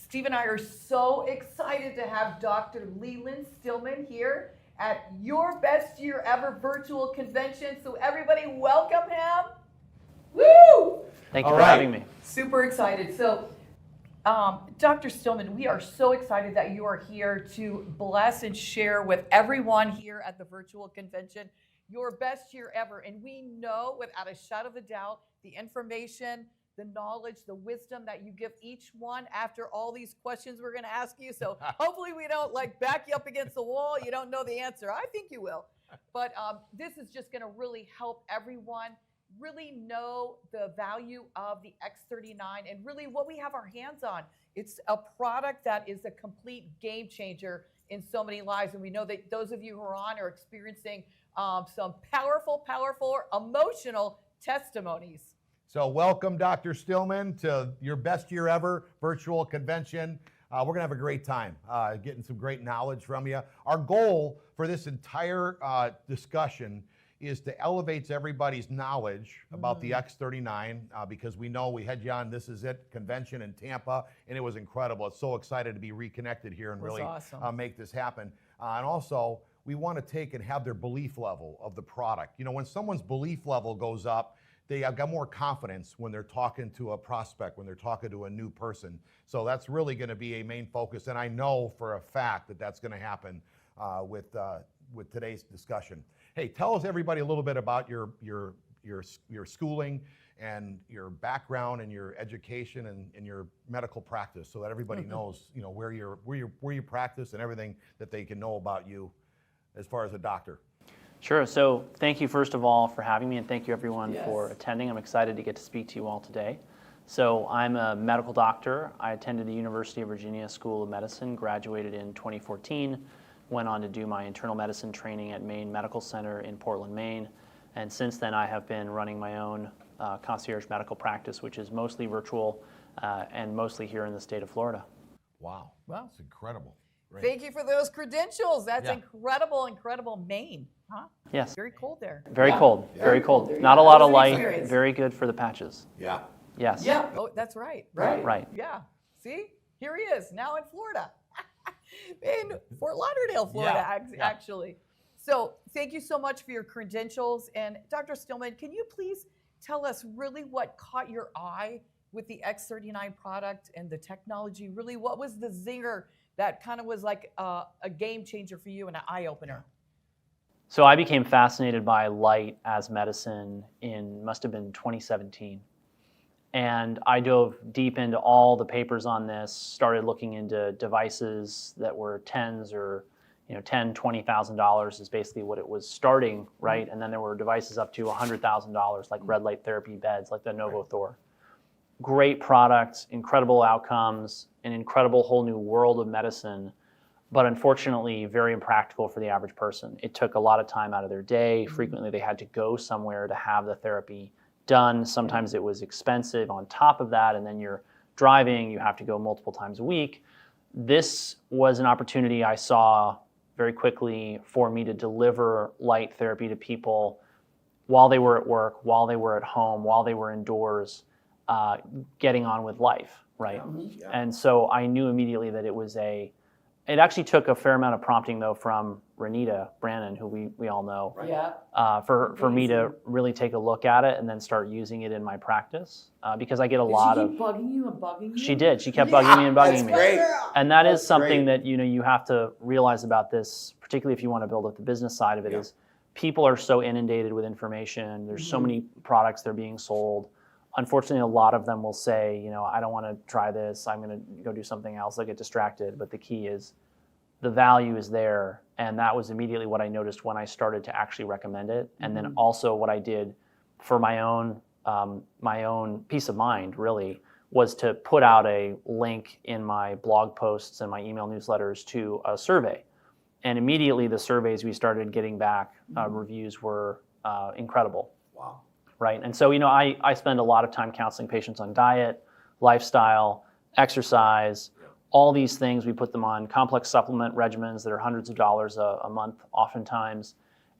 Steve and I are so excited to have Dr. Leland Stillman here at Your Best Year Ever virtual convention. So everybody welcome him. Woo! Thank you for having me. Super excited. So Dr. Stillman, we are so excited that you are here to bless and share with everyone here at the virtual convention your best year ever. And we know without a shadow of a doubt the information, the knowledge, the wisdom that you give each one after all these questions we're going to ask you. So hopefully we don't like back you up against the wall. You don't know the answer. I think you will. But this is just going to really help everyone really know the value of the X39 and really what we have our hands on. It's a product that is a complete game changer in so many lives. And we know that those of you who are on are experiencing some powerful, emotional testimonies. So welcome, Dr. Stillman, to Your Best Year Ever virtual convention. We're going to have a great time getting some great knowledge from you. Our goal for this entire discussion is to elevate everybody's knowledge about the X39 because we know we had you on This Is It convention in Tampa, and it was incredible. It's so excited to be reconnected here and really awesome. Make this happen. And also, we want to take and have their belief level of the product. You know, when someone's belief level goes up, they have got more confidence when they're talking to a prospect, when they're talking to a new person. So that's really going to be a main focus, and I know for a fact that that's going to happen with today's discussion. Hey, tell us everybody a little bit about your schooling and your background and your education and your medical practice, so that everybody knows, you know, where you practice and everything that they can know about you as far as a doctor. Sure. So thank you, first of all, for having me, and thank you, everyone, for attending. I'm excited to get to speak to you all today. So I'm a medical doctor. I attended the University of Virginia School of Medicine, graduated in 2014, went on to do my internal medicine training at Maine Medical Center in Portland, Maine. And since then, I have been running my own concierge medical practice, which is mostly virtual and mostly here in the state of Florida. Wow. That's incredible. Great. Thank you for those credentials. That's incredible, Maine. Huh? Yes. Very cold there. Very cold. Yeah. Very cold. There Not you a go. lot That of was an light. experience. Very good for the patches. Yeah. Yes. Yeah. Oh, that's right. Right. Yeah. See? Here he is now in Florida. In Fort Lauderdale, Florida, actually. So thank you so much for your credentials. And Dr. Stillman, can you please tell us really what caught your eye with the X39 product and the technology? Really, what was the zinger that kind of was like a game changer for you and an eye-opener? So I became fascinated by light as medicine must have been 2017. And I dove deep into all the papers on this, started looking into devices that were tens or $10,000, $20,000 is basically what it was starting, right? And then there were devices up to $100,000, like red light therapy beds, like the NovoThor. Great products, incredible outcomes, an incredible whole new world of medicine, but unfortunately very impractical for the average person. It took a lot of time out of their day. Frequently they had to go somewhere to have the therapy done. Sometimes it was expensive on top of that, and then you're driving, you have to go multiple times a week. This was an opportunity I saw very quickly for me to deliver light therapy to people while they were at work, while they were at home, while they were indoors, getting on with life, right? Yeah. And so I knew immediately that it actually took a fair amount of prompting, though, from Renita Brannon, who we all know, for me to really take a look at it and then start using it in my practice, because I get a lot of... Did she keep bugging you and bugging you? She did. She kept bugging me and bugging me. Great. And that is something that you have to realize about this, particularly if you want to build up the business side of it, is people are so inundated with information. There's so many products that are being sold. Unfortunately, a lot of them will say, I don't want to try this. I'm going to go do something else. They'll get distracted. But the key is the value is there. And that was immediately what I noticed when I started to actually recommend it. And then also what I did for my own peace of mind, really, was to put out a link in my blog posts and my email newsletters to a survey. And immediately the surveys we started getting back, reviews were incredible. Wow. Right. And so, I spend a lot of time counseling patients on diet, lifestyle, exercise, all these things. We put them on complex supplement regimens that are hundreds of dollars a month, oftentimes.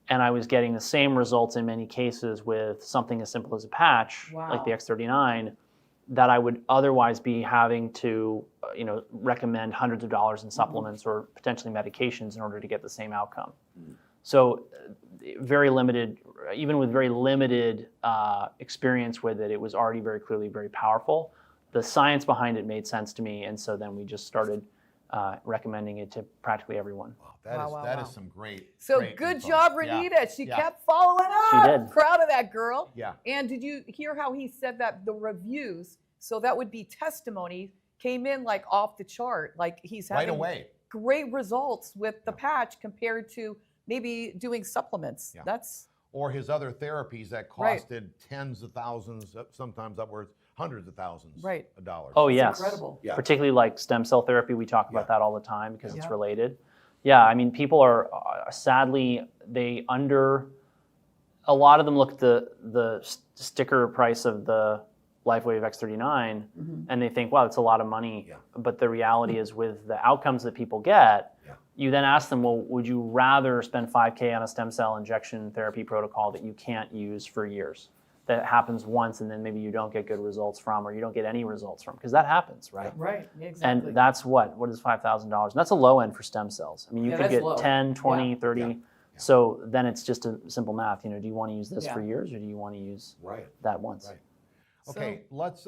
And I was getting the same results in many cases with something as simple as a patch, like the X39, that I would otherwise be having to, recommend hundreds of dollars in supplements or potentially medications in order to get the same outcome. So very limited, even with very limited experience with it, it was already very clearly very powerful. The science behind it made sense to me, and so then we just started recommending it to practically everyone. Wow, that is some great. So great good info. job, Renita. She Yeah. kept following up. She did. Proud of that girl. Yeah. And did you hear how he said that the reviews, so that would be testimony, came in like off the chart. Like he's Right having away. great results with the patch compared to maybe doing supplements. Yeah. That's Or his other therapies that Right. costed tens of thousands, sometimes upwards hundreds of thousands Right. of dollars. Oh, yes. incredible. Yeah. Particularly like stem cell therapy, we talk about Yeah. that all the time because it's Yeah. related. Yeah, I mean, people are sadly, a lot of them look at the sticker price of the LifeWave X39 and they think, wow, that's a lot of money. Yeah. But the reality is with the outcomes that people get, Yeah. you then ask them, well, would you rather spend $5,000 on a stem cell injection therapy protocol that you can't use for years? That happens once and then maybe you don't get good results from or you don't get any results from, because that happens, right? Right. Exactly. And that's what is $5,000? And that's a low end for stem cells. I mean, you Yeah, could that's get low. 10, 20, Yeah. 30. Yeah. So then it's just a simple math. Do you want to use this Yeah. for years or do you want to use Right. that once? Right. Okay, let's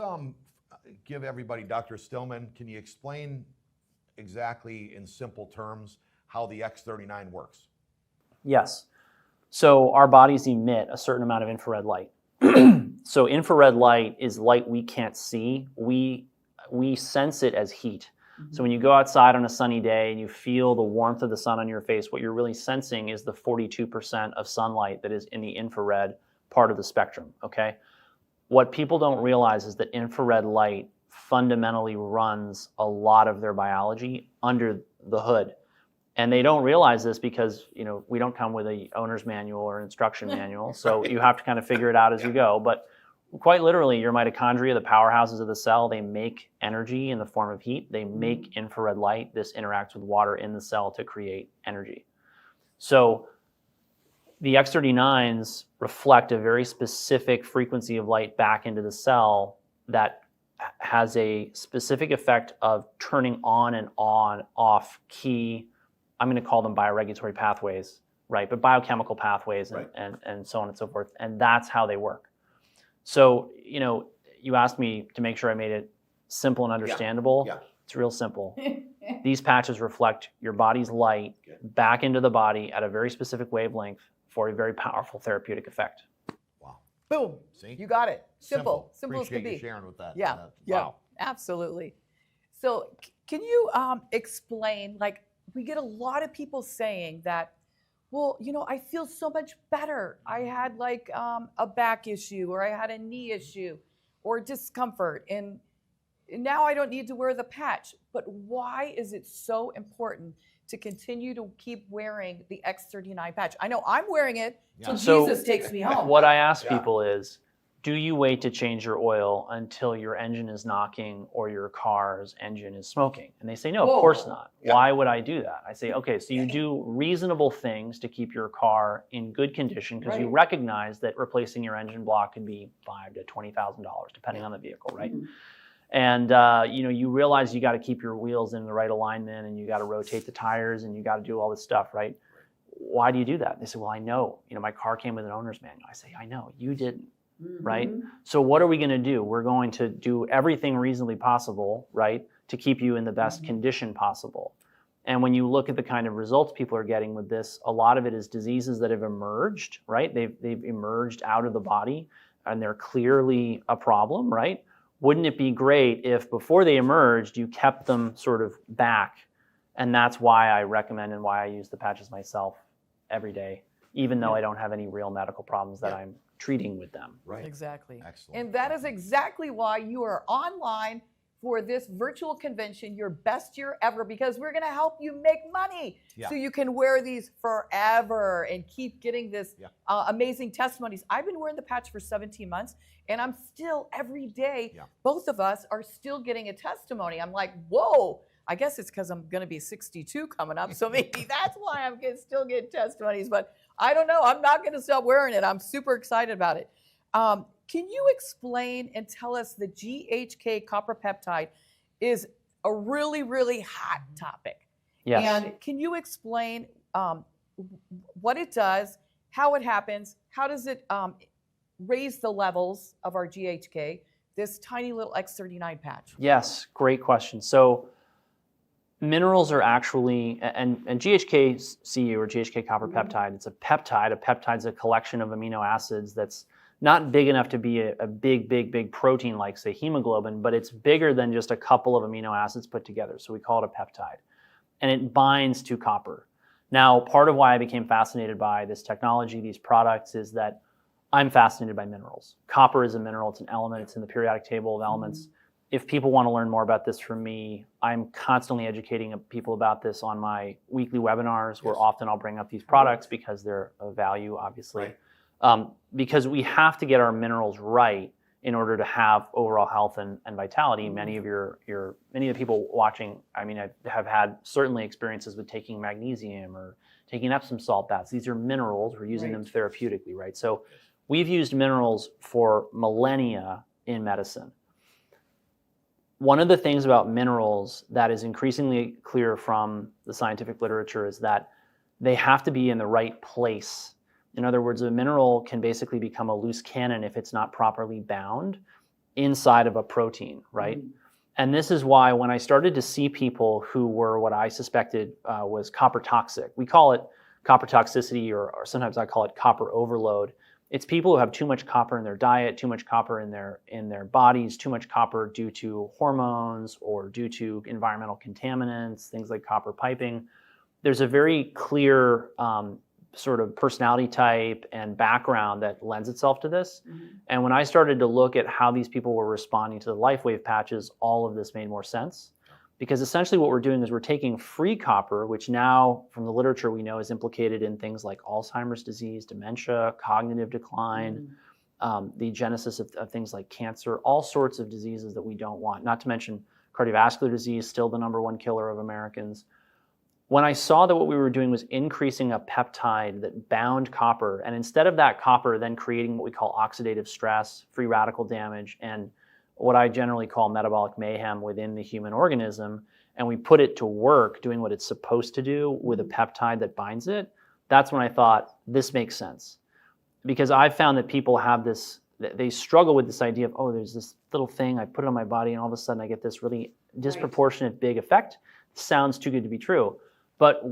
give everybody, Dr. Stillman, can you explain exactly in simple terms how the X39 works? Yes. So our bodies emit a certain amount of infrared light. So infrared light is light we can't see. We sense it as heat. So when you go outside on a sunny day and you feel the warmth of the sun on your face, what you're really sensing is the 42% of sunlight that is in the infrared part of the spectrum, okay? What people don't realize is that infrared light fundamentally runs a lot of their biology under the hood. And they don't realize this because, we don't come with a owner's manual or instruction manual. So you have to kind of figure it out as you go. But quite literally, your mitochondria, the powerhouses of the cell, they make energy in the form of heat. They make infrared light. This interacts with water in the cell to create energy. So the X39s reflect a very specific frequency of light back into the cell that has a specific effect of turning on and off key, I'm going to call them bioregulatory pathways, right? But biochemical pathways and so on and so forth. And that's how they work. So, you asked me to make sure I made it simple and understandable. Yeah. It's real simple. These patches reflect your body's light back into the body at a very specific wavelength for a very powerful therapeutic effect. Wow. Boom. See? You got it. Simple as Appreciate can be. you sharing with that. Yeah. Wow. Absolutely. So can you explain, like, we get a lot of people saying that, well, I feel so much better. I had like a back issue or I had a knee issue or discomfort and now I don't need to wear the patch. But why is it so important to continue to keep wearing the X39 patch? I know I'm wearing it till So Jesus takes me home. What I ask people is, do you wait to change your oil until your engine is knocking or your car's engine is smoking? And they say, no, of course not. Why would I do that? I say, okay, so you do reasonable things to keep your car in good condition because you recognize that replacing your engine block can be $5,000 to $20,000 depending on the vehicle, right? And you realize you got to keep your wheels in the right alignment and you got to rotate the tires and you got to do all this stuff, right? Why do you do that? They say, well, I know, my car came with an owner's manual. I say, I know, you didn't. Right? So what are we going to do? We're going to do everything reasonably possible, right, to keep you in the best condition possible. And when you look at the kind of results people are getting with this, a lot of it is diseases that have emerged, right? They've emerged out of the body and they're clearly a problem, right? Wouldn't it be great if before they emerged, you kept them sort of back? And that's why I recommend and why I use the patches myself every day, even though I don't have any real medical problems that I'm treating with them. Right. Exactly. Excellent. And that is exactly why you are online for this virtual convention, your best year ever, because we're going to help you make money so you can wear these forever and keep getting this amazing testimonies. I've been wearing the patch for 17 months and I'm still every day, both of us are still getting a testimony. I'm like, whoa, I guess it's because I'm going to be 62 coming up. So maybe that's why I'm still getting testimonies, but I don't know. I'm not going to stop wearing it. I'm super excited about it. Can you explain and tell us the GHK copper peptide is a really, really hot topic? Yes. And can you explain what it does, how it happens, how does it raise the levels of our GHK, this tiny little x39 patch? Yes, great question. So minerals are actually, and GHK-Cu or GHK copper peptide, it's a peptide. A peptide's a collection of amino acids that's not big enough to be a big protein like, say, hemoglobin, but it's bigger than just a couple of amino acids put together. So we call it a peptide. And it binds to copper. Now, part of why I became fascinated by this technology, these products, is that I'm fascinated by minerals. Copper is a mineral, it's an element, it's in the periodic table of elements. If people want to learn more about this from me, I'm constantly educating people about this on my weekly webinars, where often I'll bring up these products because they're of value, obviously. Because we have to get our minerals right in order to have overall health and vitality. Many of many of the people watching, I mean, I have had certainly experiences with taking magnesium or taking Epsom salt baths. These are minerals, we're using them therapeutically, right? So we've used minerals for millennia in medicine. One of the things about minerals that is increasingly clear from the scientific literature is that they have to be in the right place. In other words, a mineral can basically become a loose cannon if it's not properly bound inside of a protein, right? And this is why when I started to see people who were what I suspected was copper toxic, we call it copper toxicity, or sometimes I call it copper overload. It's people who have too much copper in their diet, too much copper in their bodies, too much copper due to hormones or due to environmental contaminants, things like copper piping. There's a very clear sort of personality type and background that lends itself to this. And when I started to look at how these people were responding to the LifeWave patches, all of this made more sense. Because essentially what we're doing is we're taking free copper, which now from the literature we know is implicated in things like Alzheimer's disease, dementia, cognitive decline, the genesis of things like cancer, all sorts of diseases that we don't want, not to mention cardiovascular disease, still the #1 killer of Americans. When I saw that what we were doing was increasing a peptide that bound copper, and instead of that copper then creating what we call oxidative stress, free radical damage, and what I generally call metabolic mayhem within the human organism, and we put it to work doing what it's supposed to do with a peptide that binds it, that's when I thought, this makes sense. Because I've found that people have this, they struggle with this idea of, oh, there's this little thing, I put it on my body and all of a sudden I get this really disproportionate big effect. Sounds too good to be true. But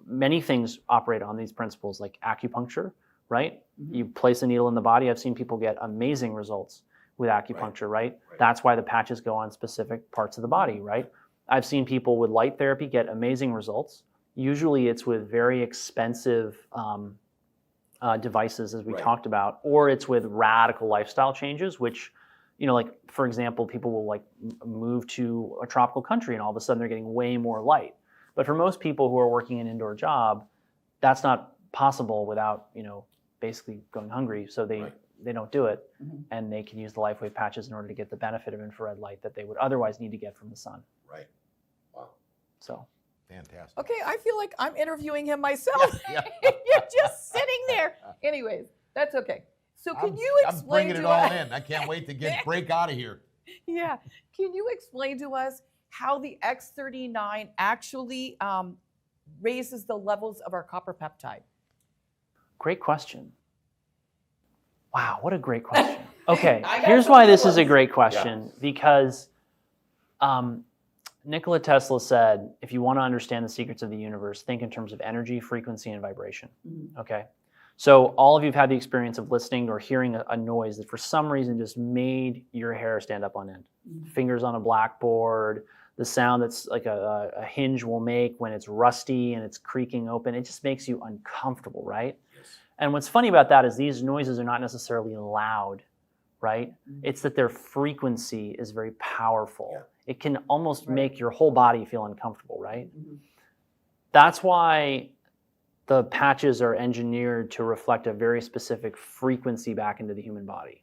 many things operate on these principles, like acupuncture, right? You place a needle in the body. I've seen people get amazing results with acupuncture, right? That's why the patches go on specific parts of the body, right? I've seen people with light therapy get amazing results. Usually it's with very expensive devices, as we talked about, or it's with radical lifestyle changes, which, like, for example, people will like move to a tropical country and all of a sudden they're getting way more light. But for most people who are working an indoor job, that's not possible without, basically going hungry. So they don't do it, and they can use the LifeWave patches in order to get the benefit of infrared light that they would otherwise need to get from the sun. Right. Wow. So. Fantastic. Okay, I feel like I'm interviewing him myself. You're just sitting there. Anyways, that's okay. So can you explain I'm bringing to it all us? in. I can't wait to break out of here. Yeah. Can you explain to us how the x39 actually raises the levels of our copper peptide? Great question. Wow, what a great question. Okay, I got here's some why good this is a ones. great question. Because Nikola Tesla said, if you want to understand the secrets of the universe, think in terms of energy, frequency, and vibration. Okay? So all of you have had the experience of listening or hearing a noise that for some reason just made your hair stand up on end. Fingers on a blackboard, the sound that's like a hinge will make when it's rusty and it's creaking open, it just makes you uncomfortable, right? Yes. And what's funny about that is these noises are not necessarily loud, right? It's that their frequency is very powerful. Yeah. It can almost make your whole body feel uncomfortable, right? That's why the patches are engineered to reflect a very specific frequency back into the human body.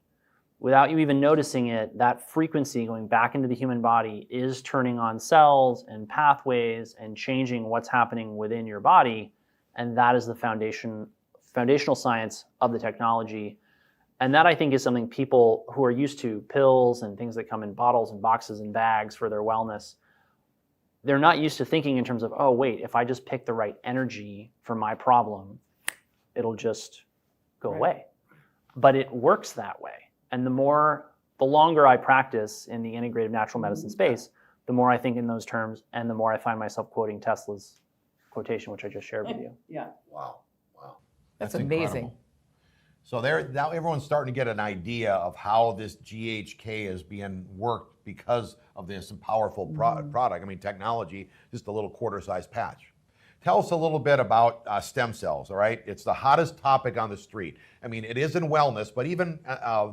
Without you even noticing it, that frequency going back into the human body is turning on cells and pathways and changing what's happening within your body. And that is the foundational science of the technology. And that, I think, is something people who are used to pills and things that come in bottles and boxes and bags for their wellness, they're not used to thinking in terms of, oh, wait, if I just pick the right energy for my problem, it'll just go away. But it works that way. And the longer I practice in the integrative natural medicine space, the more I think in those terms, and the more I find myself quoting Tesla's quotation, which I just shared with you. Yeah. Wow. That's amazing. Incredible. So now everyone's starting to get an idea of how this GHK is being worked because of this powerful product. I mean, technology, just a little quarter-sized patch. Tell us a little bit about stem cells, all right? It's the hottest topic on the street. I mean, it is in wellness, but even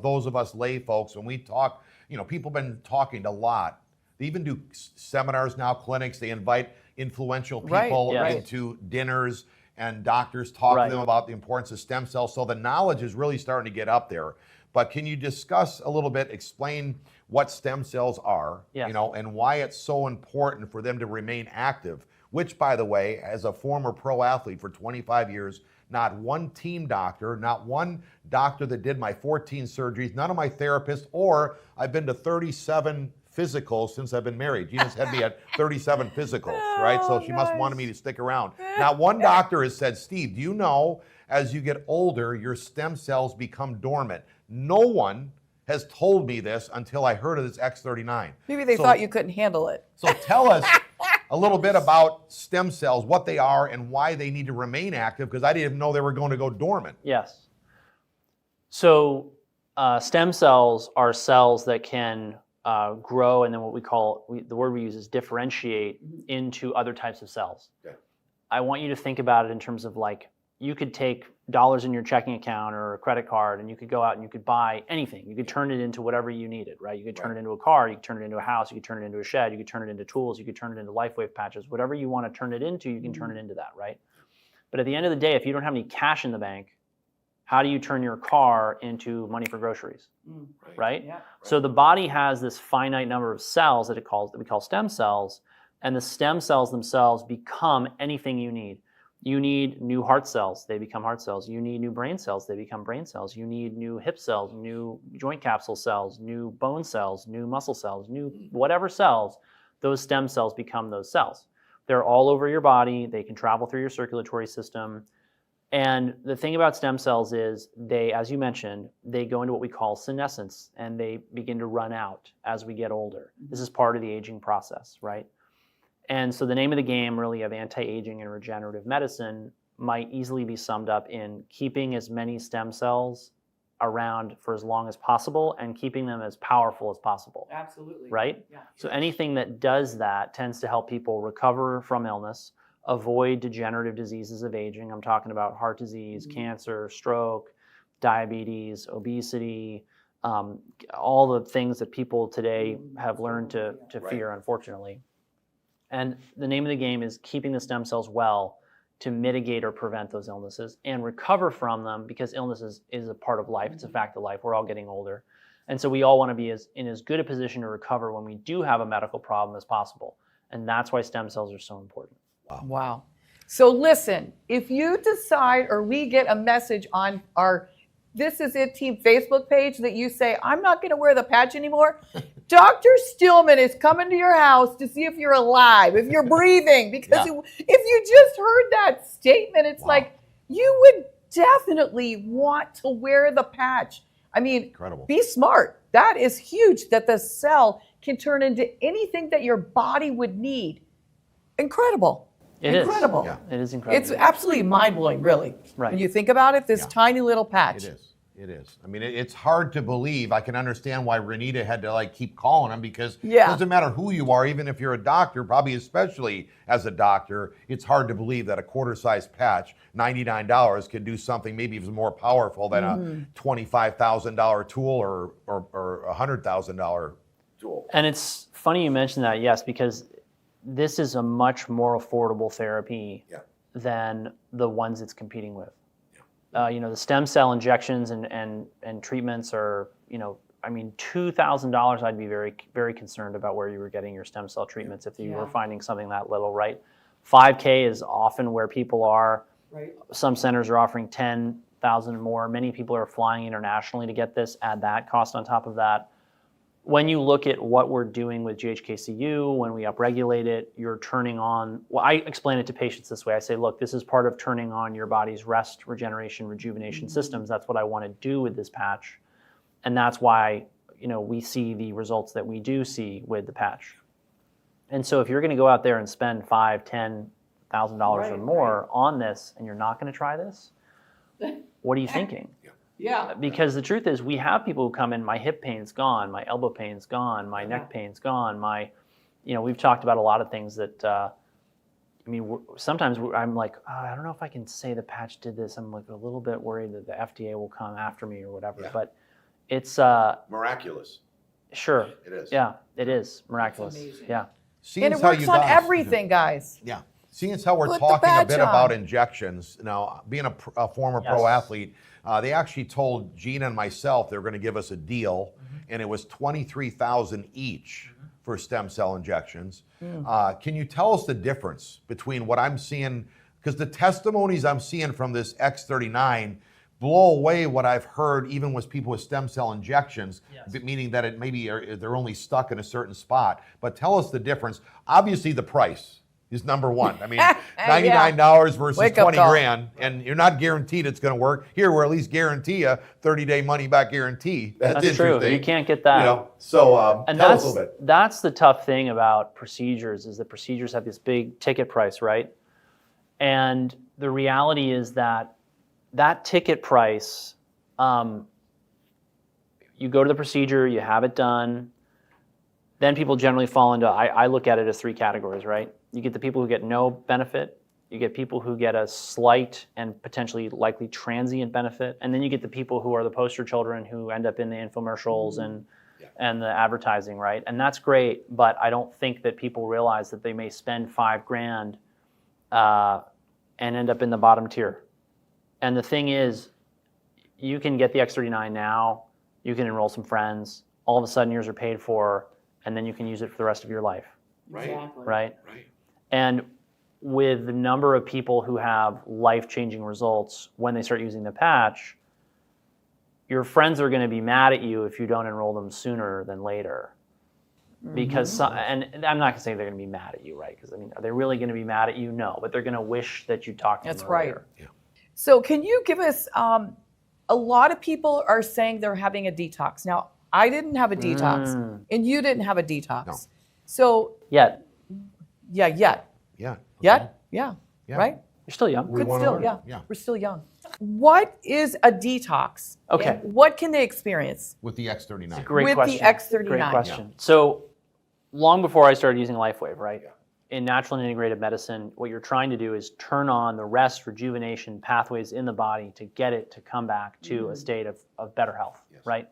those of us lay folks, when we talk, people have been talking a lot. They even do seminars now, clinics. They invite influential people into dinners, and doctors talk to them about the importance of stem cells. So the knowledge is really starting to get up there. But can you discuss a little bit, explain what stem cells are, and why it's so important for them to remain active, which, by the way, as a former pro athlete for 25 years, not one team doctor, not one doctor that did my 14 surgeries, none of my therapists, or I've been to 37 physicals since I've been married. Gina's had me at 37 physicals, right? So she must wanted me to stick around. Now, one doctor has said, Steve, do you know as you get older, your stem cells become dormant? No one has told me this until I heard of this X39. Maybe they thought you couldn't handle it. So tell us a little bit about stem cells, what they are and why they need to remain active, because I didn't even know they were going to go dormant. Yes. So stem cells are cells that can grow, and then what the word we use is differentiate into other types of cells. Okay. I want you to think about it in terms of like, you could take dollars in your checking account or a credit card, and you could go out and you could buy anything. You could turn it into whatever you needed, right? You could turn it into a car, you could turn it into a house, you could turn it into a shed, you could turn it into tools, you could turn it into LifeWave patches. Whatever you want to turn it into, you can turn it into that, right? But at the end of the day, if you don't have any cash in the bank, how do you turn your car into money for groceries, right? Yeah. So the body has this finite number of cells that we call stem cells, and the stem cells themselves become anything you need. You need new heart cells, they become heart cells. You need new brain cells, they become brain cells. You need new hip cells, new joint capsule cells, new bone cells, new muscle cells, new whatever cells, those stem cells become those cells. They're all over your body, they can travel through your circulatory system. And the thing about stem cells is they, as you mentioned, they go into what we call senescence, and they begin to run out as we get older. This is part of the aging process, right? And so the name of the game really of anti-aging and regenerative medicine might easily be summed up in keeping as many stem cells around for as long as possible and keeping them as powerful as possible. Absolutely. Right? Yeah. So anything that does that tends to help people recover from illness, avoid degenerative diseases of aging. I'm talking about heart disease, cancer, stroke, diabetes, obesity, all the things that people today have learned to fear, unfortunately. And the name of the game is keeping the stem cells well to mitigate or prevent those illnesses and recover from them, because illness is a part of life. It's a fact of life. We're all getting older. And so we all want to be in as good a position to recover when we do have a medical problem as possible. And that's why stem cells are so important. Wow. So listen, if you decide or we get a message on our This Is It Team Facebook page that you say, I'm not going to wear the patch anymore, Dr. Stillman is coming to your house to see if you're alive, if you're breathing, because if you just heard that statement, it's like you would definitely want to wear the patch. I mean, Incredible. Be smart. That is huge, that the cell can turn into anything that your body would need. Incredible. It is. Incredible. Yeah. It is incredible. It's absolutely mind-blowing, really. Right. When you think about it, this tiny little patch. It is. It is. I mean, it's hard to believe. I can understand why Renita had to keep calling him, because it doesn't matter who you are, even if you're a doctor, probably especially as a doctor, it's hard to believe that a quarter-sized patch, $99, can do something maybe even more powerful than a $25,000 tool or a $100,000 tool. And it's funny you mentioned that, yes, because this is a much more affordable therapy than the ones it's competing with. The stem cell injections and treatments are, I mean, $2,000, I'd be very, very concerned about where you were getting your stem cell treatments if you were finding something that little, right? $5K is often where people are. Right. Some centers are offering $10,000, $100,000 more. Many people are flying internationally to get this, add that cost on top of that. When you look at what we're doing with GHKCU, when we upregulate it, you're turning on, well, I explain it to patients this way. I say, look, this is part of turning on your body's rest, regeneration, rejuvenation systems. That's what I want to do with this patch. And that's why, we see the results that we do see with the patch. And so if you're going to go out there and spend $5,000, $10,000 or more on this, and you're not going to try this, what are you thinking? Yeah. Because the truth is, we have people who come in, my hip pain's gone, my elbow pain's gone, my neck pain's gone, we've talked about a lot of things that, sometimes I'm like, I don't know if I can say the patch did this. I'm like a little bit worried that the FDA will come after me or whatever. Yeah. But it's miraculous. Sure. It is. Yeah, it is miraculous. Yeah. And it works on everything, guys. Yeah. Seeing as how we're Put the talking a badge bit on. about injections, now being a former Yes. pro athlete, they actually told Gina and myself they were going to give us a deal, and it was $23,000 each for stem cell injections. Can you tell us the difference between what I'm seeing? Because the testimonies I'm seeing from this X39 blow away what I've heard, even with people with stem cell injections, meaning that it maybe they're only stuck in a certain spot. But tell us the difference. Obviously, the price is number one. I mean, $99 versus Wake up 20 call. grand, and you're not guaranteed it's going to work. Here, we're at least guarantee a 30-day money-back guarantee. That's true. You can't get that. So And tell us a little bit. that's the tough thing about procedures, is that procedures have this big ticket price, right? And the reality is that ticket price, you go to the procedure, you have it done, then people generally fall into, I look at it as three categories, right? You get the people who get no benefit, you get people who get a slight and potentially likely transient benefit, and then you get the people who are the poster children who end up in the infomercials and the advertising, right? And that's great, but I don't think that people realize that they may spend $5,000 and end up in the bottom tier. And the thing is, you can get the X39 now, you can enroll some friends, all of a sudden yours are paid for, and then you can use it for the rest of your life. Right. Exactly. Right? And with the number of people who have life-changing results when they start using the patch, your friends are going to be mad at you if you don't enroll them sooner than later. Because, and I'm not going to say they're going to be mad at you, right? Because, are they really going to be mad at you? No, but they're going to wish that you talked to them earlier. Right. So can you give us, a lot of people are saying they're having a detox. Now, I didn't have a detox, and you didn't have a detox. No. So, Yet. yet. Yeah. Yeah. Yeah. Right? You're still young. We Good wanna still, learn. yeah. We're still young. What is a detox? Okay. And what can they experience With the X39. Great with question. the X39? Great question. So, long before I started using LifeWave, right? In natural and integrative medicine, what you're trying to do is turn on the rest, rejuvenation pathways in the body to get it to come back to a state of better health, right?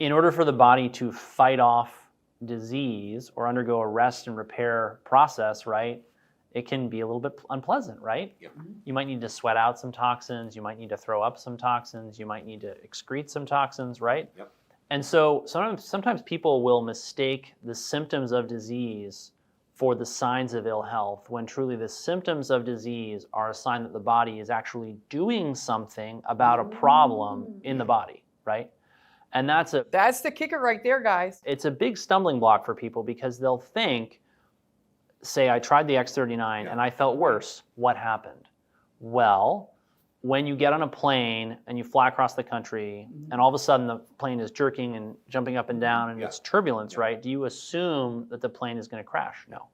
In order for the body to fight off disease or undergo a rest and repair process, right, it can be a little bit unpleasant, right? You might need to sweat out some toxins, you might need to throw up some toxins, you might need to excrete some toxins, right? And so sometimes people will mistake the symptoms of disease for the signs of ill health, when truly the symptoms of disease are a sign that the body is actually doing something about a problem in the body, right? And that's the kicker right there, guys. it's a big stumbling block for people, because they'll think, say, I tried the X39 and I felt worse. What happened? Well, when you get on a plane and you fly across the country and all of a sudden the plane is jerking and jumping up and down and it's turbulence, right? Do you assume that the plane is going to crash? No.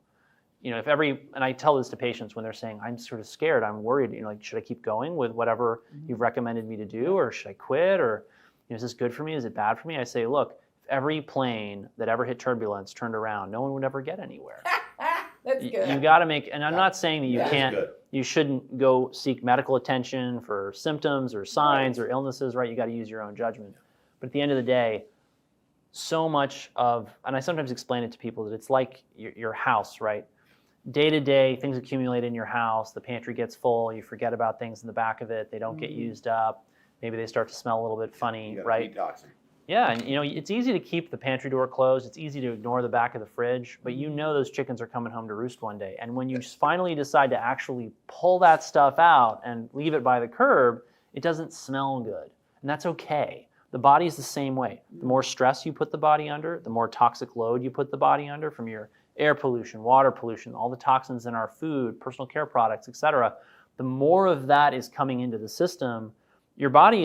And I tell this to patients when they're saying, I'm sort of scared, I'm worried, should I keep going with whatever you've recommended me to do, or should I quit, or is this good for me? Is it bad for me? I say, look, if every plane that ever hit turbulence turned around, no one would ever get anywhere. That's good. You got to make, and I'm not saying that you shouldn't go seek medical attention for symptoms or signs or illnesses, right? You got to use your own judgment. But at the end of the day, so much and I sometimes explain it to people, that it's like your house, right? Day to day, things accumulate in your house, the pantry gets full, you forget about things in the back of it, they don't get used up, maybe they start to smell a little bit funny, right? Yeah, and it's easy to keep the pantry door closed. It's easy to ignore the back of the fridge, but those chickens are coming home to roost one day. And when you finally decide to actually pull that stuff out and leave it by the curb, it doesn't smell good. And that's okay. The body is the same way. The more stress you put the body under, the more toxic load you put the body under from your air pollution, water pollution, all the toxins in our food, personal care products, etc. The more of that is coming into the system, your body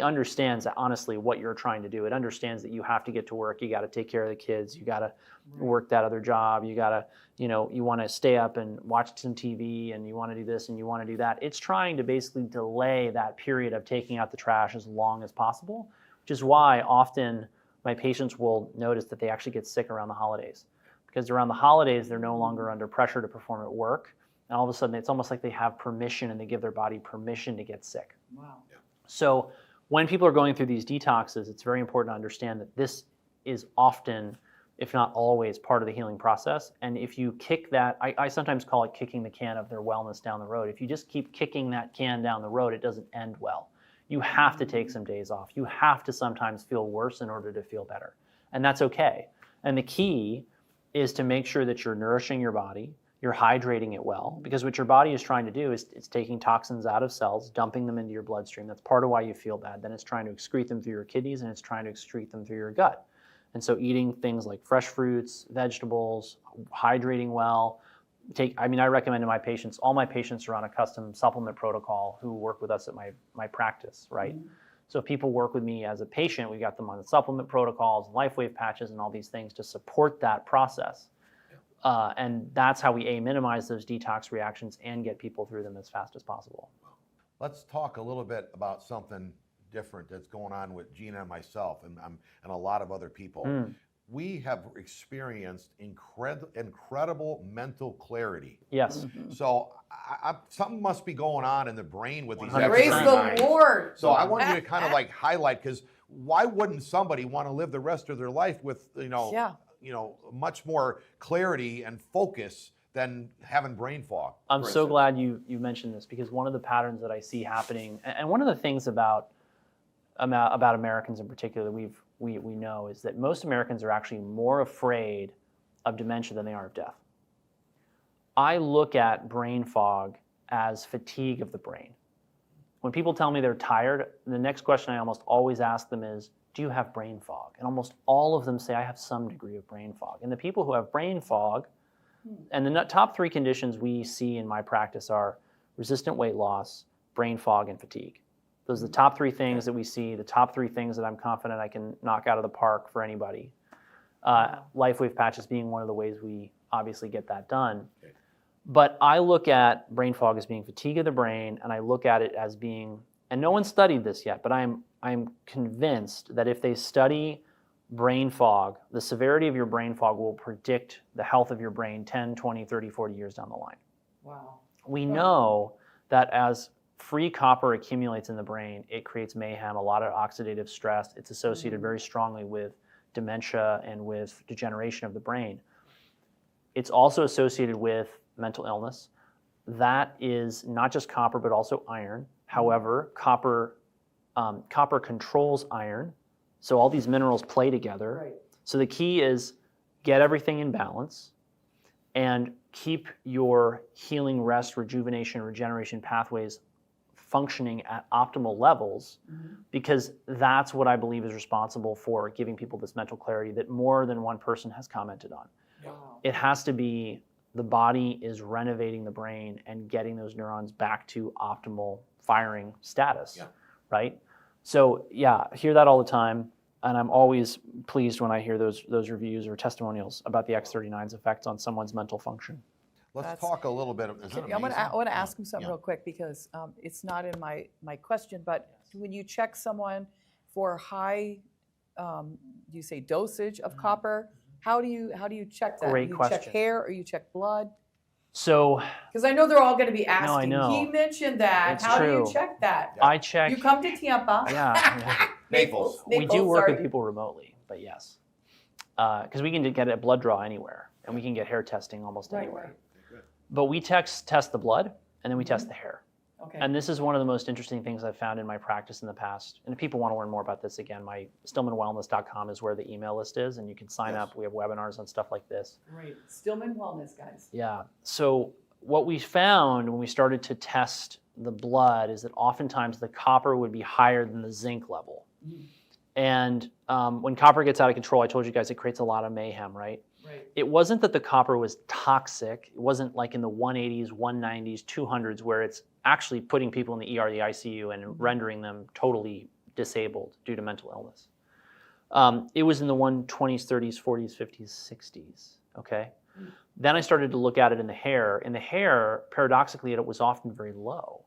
understands honestly what you're trying to do. It understands that you have to get to work, you got to take care of the kids, you got to work that other job, you got to, you want to stay up and watch some TV, and you want to do this and you want to do that. It's trying to basically delay that period of taking out the trash as long as possible, which is why often my patients will notice that they actually get sick around the holidays. Because around the holidays, they're no longer under pressure to perform at work. And all of a sudden, it's almost like they have permission, and they give their body permission to get sick. Wow. Yeah. So when people are going through these detoxes, it's very important to understand that this is often, if not always, part of the healing process. And if you kick that, I sometimes call it kicking the can of their wellness down the road. If you just keep kicking that can down the road, it doesn't end well. You have to take some days off. You have to sometimes feel worse in order to feel better. And that's okay. And the key is to make sure that you're nourishing your body, you're hydrating it well, because what your body is trying to do is it's taking toxins out of cells, dumping them into your bloodstream. That's part of why you feel bad. Then it's trying to excrete them through your kidneys, and it's trying to excrete them through your gut. And so eating things like fresh fruits, vegetables, hydrating well. I recommend to my patients, all my patients are on a custom supplement protocol who work with us at my practice, right? Mm-hmm. So if people work with me as a patient, we got them on the supplement protocols, LifeWave patches, and all these things to support that process. And that's how we minimize those detox reactions and get people through them as fast as possible. Let's talk a little bit about something different that's going on with Gina and myself and a lot of other people. We have experienced incredible mental clarity. Yes. Mm-hmm. So something must be going on in the brain with these Praise x39s. the Lord. So I want you to kind of like highlight, because why wouldn't somebody want to live the rest of their life with much more clarity and focus than having brain fog? I'm so glad you mentioned this, because one of the patterns that I see happening, and one of the things about Americans in particular we know, is that most Americans are actually more afraid of dementia than they are of death. I look at brain fog as fatigue of the brain. When people tell me they're tired, the next question I almost always ask them is, do you have brain fog? And almost all of them say, I have some degree of brain fog. And the people who have brain fog, and the top three conditions we see in my practice are resistant weight loss, brain fog, and fatigue. Those are the top three things that we see, the top three things that I'm confident I can knock out of the park for anybody. LifeWave patches being one of the ways we obviously get that done. Okay. But I look at brain fog as being fatigue of the brain, and I look at it as being, and no one studied this yet, but I'm convinced that if they study brain fog, the severity of your brain fog will predict the health of your brain 10, 20, 30, 40 years down the line. Wow. We know that as free copper accumulates in the brain, it creates mayhem, a lot of oxidative stress. It's associated very strongly with dementia and with degeneration of the brain. It's also associated with mental illness. That is not just copper, but also iron. However, copper controls iron, so all these minerals play together. Right. So the key is get everything in balance and keep your healing, rest, rejuvenation, regeneration pathways functioning at optimal levels, because that's what I believe is responsible for giving people this mental clarity that more than one person has commented on. Wow. It has to be the body is renovating the brain and getting those neurons back to optimal firing status, right? So I hear that all the time, and I'm always pleased when I hear those reviews or testimonials about the x39's effects on someone's mental function. Let's talk a little bit. I want to ask him something real quick, because it's not in my question, but when you check someone for high, you say dosage of copper, how do you check that? Great question. Check hair or you check blood? So, because I know they're all going to be asking. No, I know. He mentioned that. It's how true. do you check that? I check. You come to Tampa. Yeah. Naples. We do work with people remotely, but yes, because we can get a blood draw anywhere, and we can get hair testing almost anywhere. Right. But we test the blood, and then we test the hair. Okay. And this is one of the most interesting things I've found in my practice in the past. And if people want to learn more about this, again, my stillmanwellness.com is where the email list is, and you can sign up. We have webinars on stuff like this. Great. Stillman Wellness, guys. Yeah. So what we found when we started to test the blood is that oftentimes the copper would be higher than the zinc level. Mm. And when copper gets out of control, I told you guys it creates a lot of mayhem, right? Right. It wasn't that the copper was toxic. It wasn't like in the 180s, 190s, 200s where it's actually putting people in the ER, the ICU, and rendering them totally disabled due to mental illness. It was in the 120s, 30s, 40s, 50s, 60s, okay? Then I started to look at it in the hair. In the hair, paradoxically, it was often very low.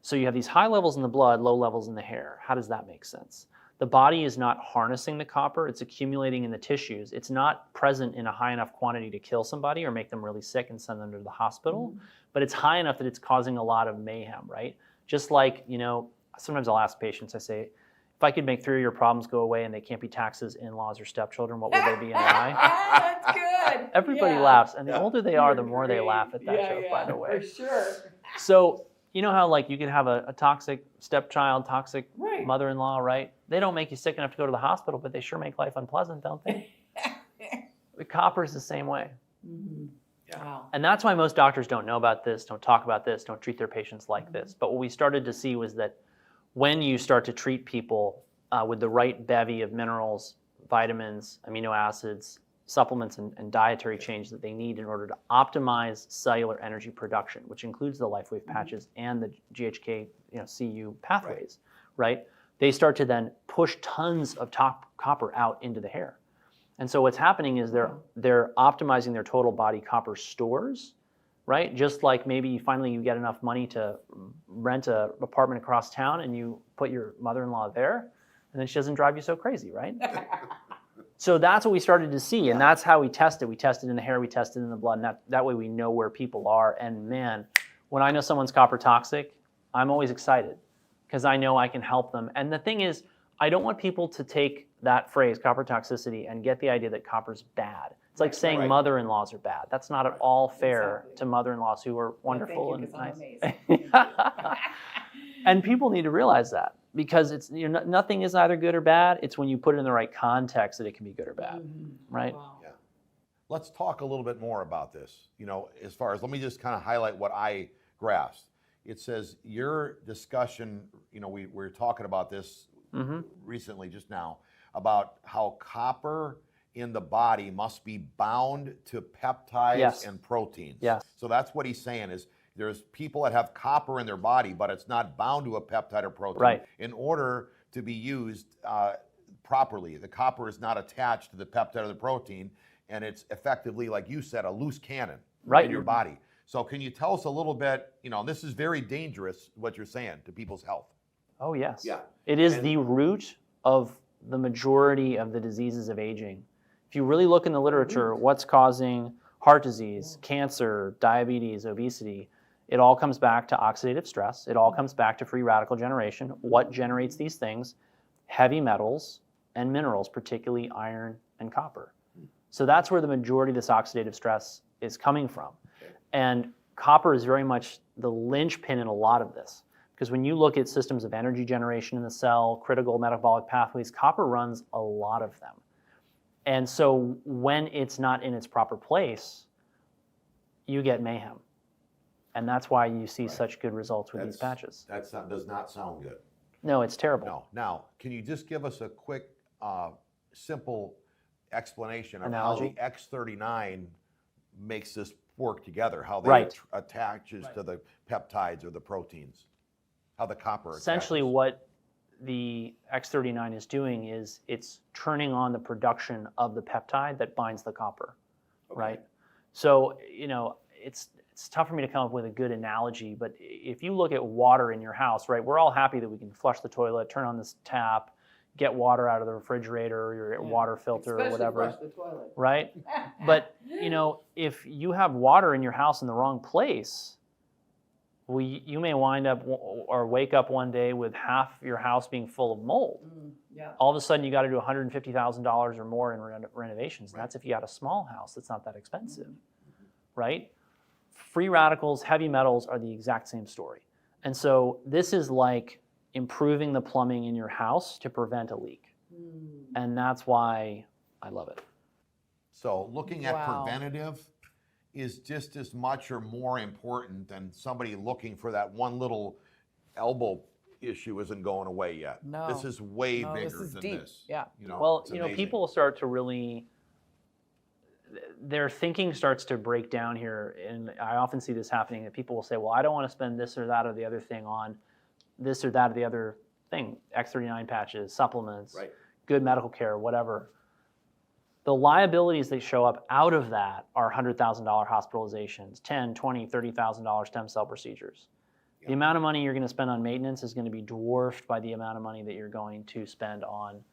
So you have these high levels in the blood, low levels in the hair. How does that make sense? The body is not harnessing the copper, it's accumulating in the tissues. It's not present in a high enough quantity to kill somebody or make them really sick and send them to the hospital, but it's high enough that it's causing a lot of mayhem, right? Just like, sometimes I'll ask patients, I say, if I could make 3 of your problems go away and they can't be taxes, in-laws, or stepchildren, what would they be and why? That's good. Everybody laughs, and the older they are, the more they laugh at that joke, by the way. For sure. So, you know how you can have a toxic stepchild, toxic Right. mother-in-law, right? They don't make you sick enough to go to the hospital, but they sure make life unpleasant, don't they? The copper is the same way. Mm-hmm. Wow. And that's why most doctors don't know about this, don't talk about this, don't treat their patients like this. But what we started to see was that when you start to treat people with the right bevy of minerals, vitamins, amino acids, supplements, and dietary change that they need in order to optimize cellular energy production, which includes the LifeWave patches and the GHK CU pathways, right? They start to then push tons of copper out into the hair. And so what's happening is they're optimizing their total body copper stores, right? Just like maybe finally you get enough money to rent an apartment across town and you put your mother-in-law there, and then she doesn't drive you so crazy, right? So that's what we started to see, and that's how we tested. We tested in the hair, we tested in the blood, and that way we know where people are. And man, when I know someone's copper toxic, I'm always excited because I know I can help them. And the thing is, I don't want people to take that phrase, copper toxicity, and get the idea that copper's bad. It's like saying mother-in-laws are bad. That's not at all fair to mother-in-laws who are wonderful and nice. And people need to realize that. Because it's nothing is either good or bad. It's when you put it in the right context that it can be good or bad, right? Wow. Yeah. Let's talk a little bit more about this. As far as, let me just kind of highlight what I grasped. It says your discussion, we were talking about this recently just now, about how copper in the body must be bound to peptides and proteins. Yes. So that's what he's saying is, there's people that have copper in their body, but it's not bound to a peptide or protein. Right. In order to be used properly, the copper is not attached to the peptide or the protein, and it's effectively, like you said, a loose cannon in your body. So can you tell us a little bit, this is very dangerous, what you're saying, to people's health. Oh, yes. Yeah. It is the root of the majority of the diseases of aging. If you really look in the literature, what's causing heart disease, cancer, diabetes, obesity, it all comes back to oxidative stress. It all comes back to free radical generation. What generates these things? Heavy metals and minerals, particularly iron and copper. So that's where the majority of this oxidative stress is coming from. And copper is very much the linchpin in a lot of this. Because when you look at systems of energy generation in the cell, critical metabolic pathways, copper runs a lot of them. And so when it's not in its proper place, you get mayhem. And that's why you see such good results with these patches. That does not sound good. No, it's terrible. No. Now, can you just give us a quick, simple explanation of Analogy? how the x39 makes this work together, how they attaches to the peptides or the proteins, how the copper Essentially attaches. what the x39 is doing is it's turning on the production of the peptide that binds the copper, right? So, it's tough for me to come up with a good analogy, but if you look at water in your house, right, we're all happy that we can flush the toilet, turn on this tap, get water out of the refrigerator, or your water filter, or whatever. Especially flush the toilet. Right? But, if you have water in your house in the wrong place, you may wind up or wake up one day with half your house being full of mold. All of a sudden, you got to do $150,000 or more in renovations. And that's if you got a small house that's not that expensive, right? Free radicals, heavy metals are the exact same story. And so this is like improving the plumbing in your house to prevent a leak. And that's why I love it. So looking at Wow. preventative is just as much or more important than somebody looking for that one little elbow issue isn't going away yet. No. This is way No, this bigger is than deep. this. Yeah. You know, Well, it's you know, amazing. people start to really, their thinking starts to break down here. And I often see this happening, that people will say, well, I don't want to spend this or that or the other thing on this or that or the other thing, X39 patches, supplements, Right. good medical care, whatever. The liabilities that show up out of that are $100,000 hospitalizations, $10,000, $20,000, $30,000 stem cell procedures. The amount of money you're going to spend on maintenance is going to be dwarfed by the amount of money that you're going to spend on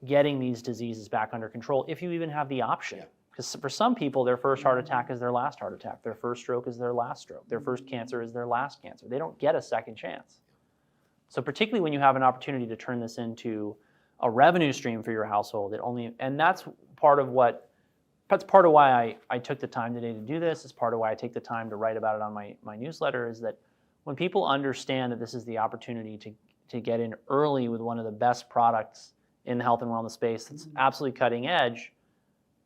getting these diseases back under control, if you even have the option. Because for some people, their first heart attack is their last heart attack. Their first stroke is their last stroke. Their first cancer is their last cancer. They don't get a second chance. So particularly when you have an opportunity to turn this into a revenue stream for your household, and that's part of why I took the time today to do this. It's part of why I take the time to write about it on my newsletter, is that when people understand that this is the opportunity to get in early with one of the best products in the health and wellness space that's absolutely cutting edge,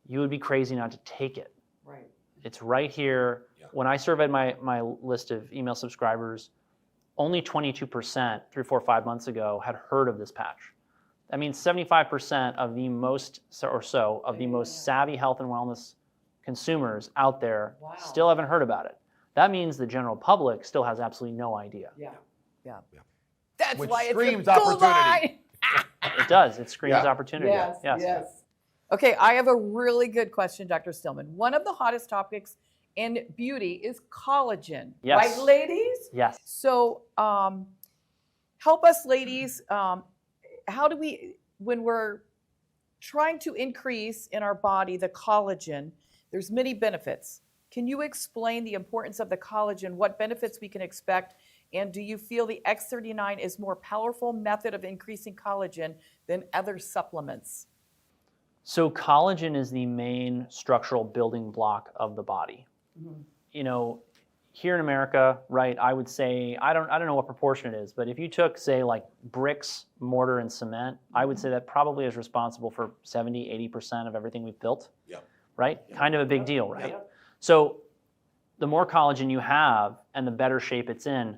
you would be crazy not to take it. Right. It's right here. Yeah. When I surveyed my list of email subscribers, only 22%, 3, 4, 5 months ago, had heard of this patch. That means 75% of the most savvy health and wellness consumers out there still haven't heard about it. That means the general public still has absolutely no idea. Yeah. That's Which why it's screams the gold opportunity. line. It does. It screams Yeah. opportunity. Yes. Okay, I have a really good question, Dr. Stillman. One of the hottest topics in beauty is collagen. Yes. Right, ladies? Yes. So help us, ladies. How do we, when we're trying to increase in our body the collagen, there's many benefits. Can you explain the importance of the collagen, what benefits we can expect, and do you feel the X39 is more powerful method of increasing collagen than other supplements? So collagen is the main structural building block of the body. You know, here in America, right, I would say, I don't know what proportion it is, but if you took, say, like bricks, mortar, and cement, I would say that probably is responsible for 70, 80% of everything we've built. Right? Kind of a big deal, right? So the more collagen you have and the better shape it's in,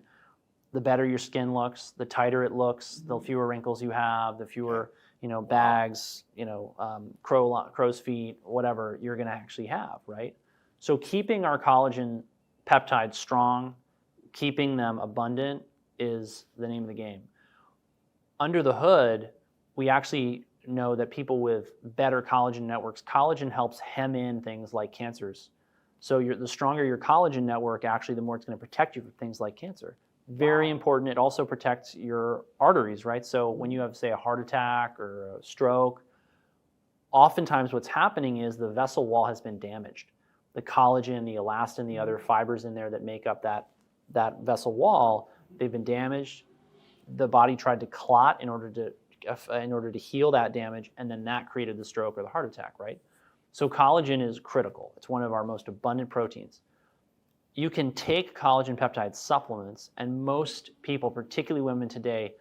the better your skin looks, the tighter it looks, the fewer wrinkles you have, the fewer, bags, crow's feet, whatever you're going to actually have, right? So keeping our collagen peptides strong, keeping them abundant is the name of the game. Under the hood, we actually know that people with better collagen networks, collagen helps hem in things like cancers. So the stronger your collagen network, actually, the more it's going to protect you from things like cancer. Very important. It also protects your arteries, right? So when you have, say, a heart attack or a stroke, oftentimes what's happening is the vessel wall has been damaged. The collagen, the elastin, the other fibers in there that make up that vessel wall, they've been damaged. The body tried to clot in order to heal that damage, and then that created the stroke or the heart attack, right? So collagen is critical. It's one of our most abundant proteins. You can take collagen peptide supplements, and most people, particularly women today,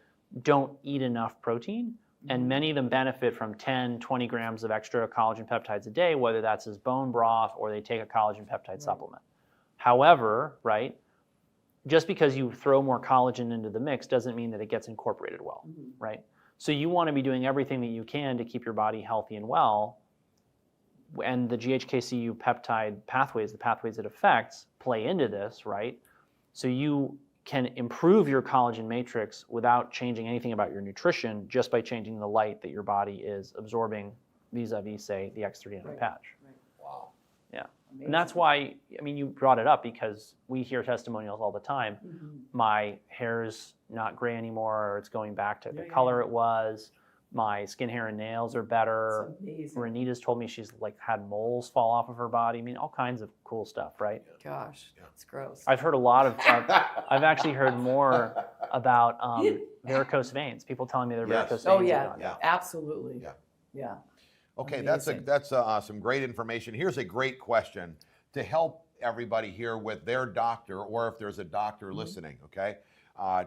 don't eat enough protein, and many of them benefit from 10, 20 grams of extra collagen peptides a day, whether that's as bone broth or they take a collagen peptide supplement. However, right, just because you throw more collagen into the mix doesn't mean that it gets incorporated well, right? So you want to be doing everything that you can to keep your body healthy and well, and the GHKCU peptide pathways, the pathways it affects, play into this, right? So you can improve your collagen matrix without changing anything about your nutrition, just by changing the light that your body is absorbing vis-a-vis, say, the X39 patch. Wow. Yeah. And that's why, you brought it up because we hear testimonials all the time. My hair's not gray anymore, or it's going back to the color it was. My skin, hair, and nails are better. Renita's told me she's had moles fall off of her body. All kinds of cool stuff, right? Gosh, that's gross. I've heard a lot of, I've actually heard more about varicose veins. People telling me their varicose veins are gone. Absolutely. Yeah. Okay, Amazing. that's some great information. Here's a great question to help everybody here with their doctor, or if there's a doctor listening, okay?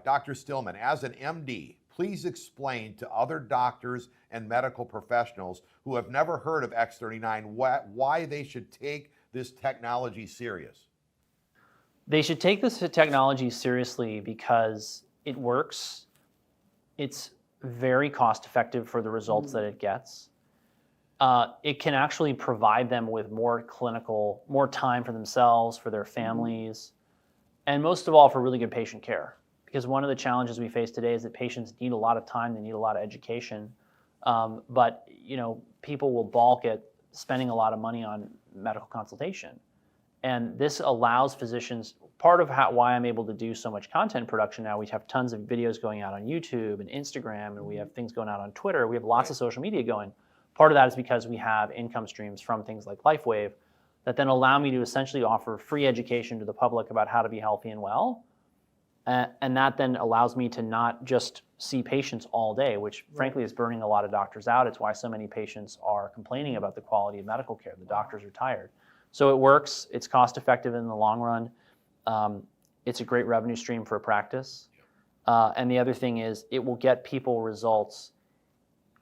Dr. Stillman, as an MD, please explain to other doctors and medical professionals who have never heard of X39 why they should take this technology serious. They should take this technology seriously because it works. It's very cost effective for the results that it gets. It can actually provide them with more time for themselves, for their families, and most of all for really good patient care. Because one of the challenges we face today is that patients need a lot of time, they need a lot of education, but people will balk at spending a lot of money on medical consultation. And this allows physicians, part of why I'm able to do so much content production now, we have tons of videos going out on YouTube and Instagram, and we have things going out on Twitter, we have lots of social media going. Part of that is because we have income streams from things like LifeWave that then allow me to essentially offer free education to the public about how to be healthy and well. And that then allows me to not just see patients all day, which frankly is burning a lot of doctors out. It's why so many patients are complaining about the quality of medical care. The doctors are tired. So it works. It's cost effective in the long run. It's a great revenue stream for a practice. And the other thing is it will get people results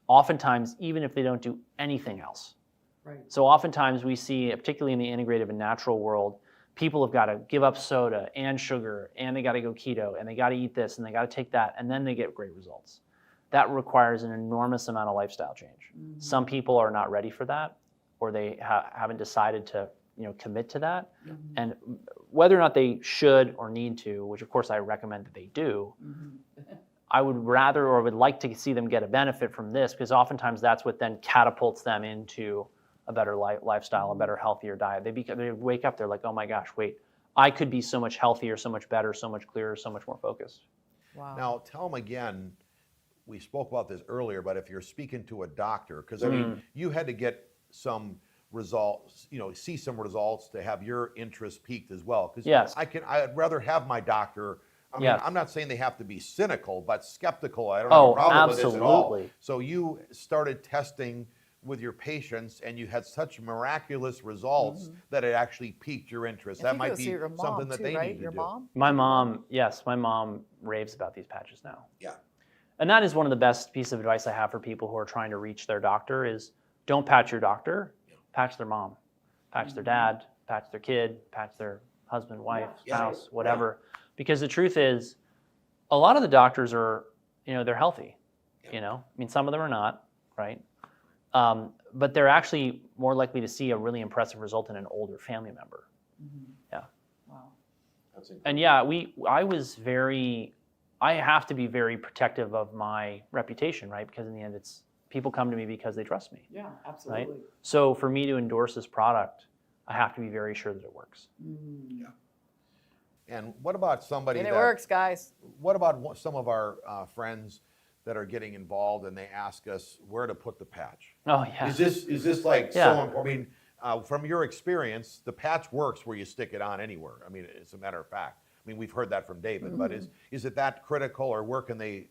oftentimes even if they don't do anything else. Right. So oftentimes we see, particularly in the integrative and natural world, people have got to give up soda and sugar, and they got to go keto, and they got to eat this, and they got to take that, and then they get great results. That requires an enormous amount of lifestyle change. Mm-hmm. Some people are not ready for that, or they haven't decided to commit to that. Mm-hmm. And whether or not they should or need to, which of course I recommend that they do, I would rather or would like to see them get a benefit from this, because oftentimes that's what then catapults them into a better lifestyle, a better, healthier diet. They wake up, they're like, oh my gosh, wait, I could be so much healthier, so much better, so much clearer, so much more focused. Wow. Now, tell them again, we spoke about this earlier, but if you're speaking to a doctor, because I mean, you had to get some results, see some results to have your interest piqued as well. Because yes. I'd rather have my doctor. I mean, I'm not saying they have to be cynical, but skeptical. I don't have a problem absolutely. with this at all. So you started testing with your patients, and you had such miraculous results that it actually piqued your interest. That might be something that they need to do. Mom? My mom, yes, my mom raves about these patches now. Yeah. And that is one of the best pieces of advice I have for people who are trying to reach their doctor is don't patch your doctor, patch their mom, patch their dad, patch their kid, patch their husband, wife, spouse, whatever. Because the truth is, a lot of the doctors are, they're healthy. I mean, some of them are not, right? But they're actually more likely to see a really impressive result in an older family member. Yeah. Wow. That's incredible. And yeah, I have to be very protective of my reputation, right? Because in the end, people come to me because they trust me. Yeah, absolutely. Right? So for me to endorse this product, I have to be very sure that it works. Yeah. And what about somebody And it works, guys. What about some of our friends that are getting involved and they ask us where to put the patch? Oh yeah. Is this like so important? I mean, from your experience, the patch works where you stick it on anywhere. I mean, as a matter of fact. I mean, we've heard that from David, but is it that critical, or where can they,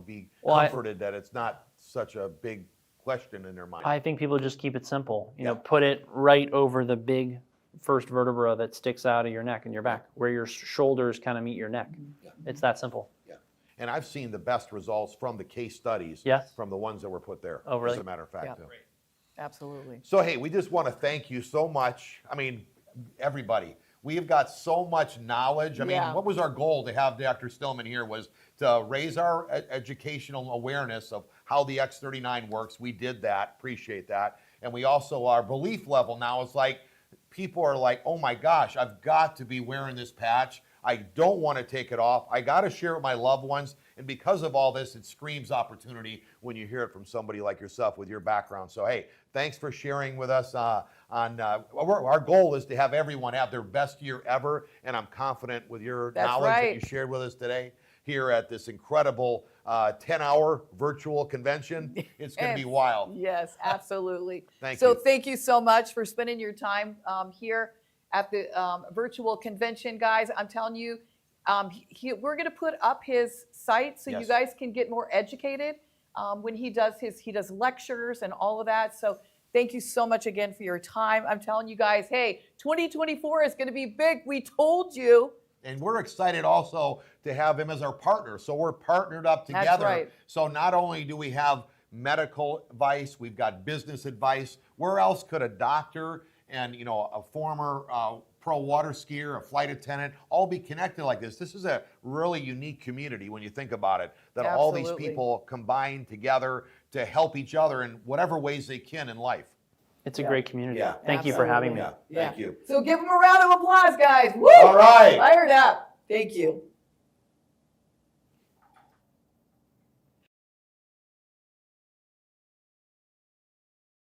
be comforted that it's not such a big question in their mind? I think people just keep it simple. Put it right over the big first vertebra that sticks out of your neck and your back, where your shoulders kind of meet your neck. Yeah. It's that simple. Yeah. And I've seen the best results from the case studies from the ones that were put there, oh, really? as a matter of fact. Yeah. Absolutely. So, hey, we just want to thank you so much. I mean, everybody. We have got so much knowledge. I mean, what was our goal to have Dr. Stillman here was to raise our educational awareness of how the X39 works. We did that, appreciate that. And we also, our belief level now is like, people are like, oh my gosh, I've got to be wearing this patch. I don't want to take it off. I got to share it with my loved ones. And because of all this, it screams opportunity when you hear it from somebody like yourself with your background. So, hey, thanks for sharing with us. Our goal is to have everyone have their best year ever. And I'm confident with your knowledge that you shared with us today here at this incredible 10-hour virtual convention. It's going to be wild. Yes, absolutely. Thank you. you. So thank you so much for spending your time here at the virtual convention, guys. I'm telling you, we're going to put up his site so you guys can get more educated when he does lectures and all of that. So thank you so much again for your time. I'm telling you guys, hey, 2024 is going to be big. We told you And we're excited also to have him as our partner. So we're partnered up That's together. right. So not only do we have medical advice, we've got business advice. Where else could a doctor and a former pro water skier, a flight attendant, all be connected like this? This is a really unique community when you think about it, that all these Absolutely. people combine together to help each other in whatever ways they can in life. It's a great community. Yeah. Thank you for having me. Yeah, Yeah. thank you. So give them a round of applause, guys. Woo! All right. Fired up. Thank you.